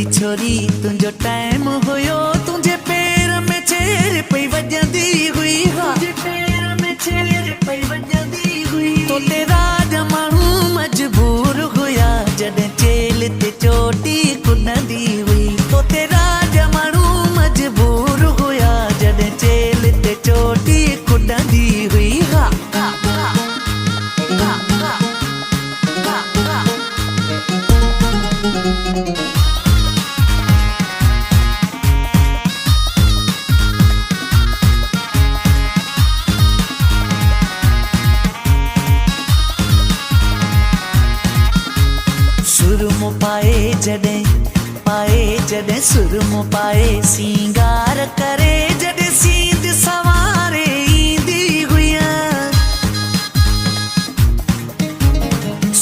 हलड़ी छोरी तुझो टाइम हुयो तुझे पैर में छेड़ पई वजंदी हुई तुझे पैर में छेड़ पई वजंदी हुई तो तेरा जमानू मजबूर हुया जॾहिं चेल ते चोटी कुॾंदी हुई तो तेरा जमानू मजबूर हुया जॾहिं चेल ते चोटी कुॾंदी हुई सुरमो पाए जॾहिं सुरमो पाए सिंगार करे जॾहिं सींद सवारे ईंदी हुई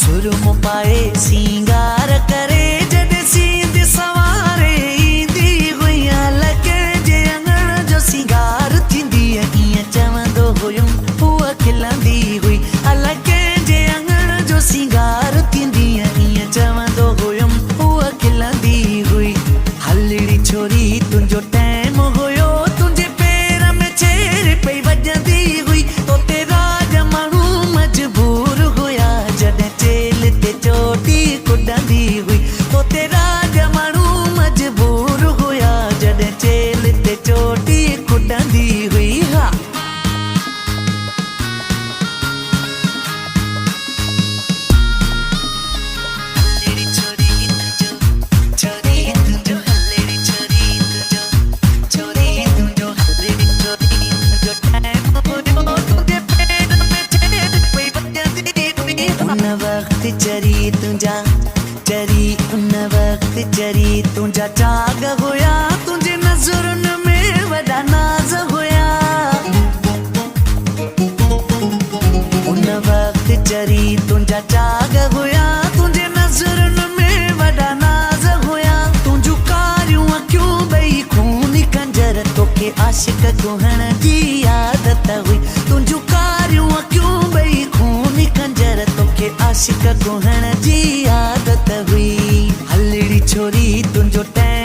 सुरमो पाए सिंगार करे जॾहिं सींद सवारे ईंदी हुई लॻे जे अंगण जो सिंगार थींदी ईअं चवंदो हुयुमि हूअ खिलंदी हुई लॻे जे अंगण जो सिंगार थींदी ईअं चवंदो हुयुमि हूअ खिलंदी हुई हलड़ी छोरी तुंहिंजो टाइम हुयो तुंहिंजे पैर में छेड़ पई वजंदी हुई तो तेरा जमानू मजबूर हुया जॾहिं चेल ते चोटी कुॾंदी हुई तो तेरा जमानू मजबूर हुया जॾहिं चेल ते चोटी कुॾंदी हुई चरी तुझा चाग हुया तुझे नज़रुनि में वॾा नाज़ हुया उन वक़्तु चरी तुझा चाग हुया तुझे नज़रुनि में वॾा नाज़ हुया तुझियूं कारियूं अखियूं ॿई खूनी कंजर तोखे आशिक कुहण जी आदत हुई तुझियूं कारियूं अखियूं ॿई खूनी कंजर तोखे आशिक कुहण जी आदत हुई हलड़ी छोरी तुझो टाइम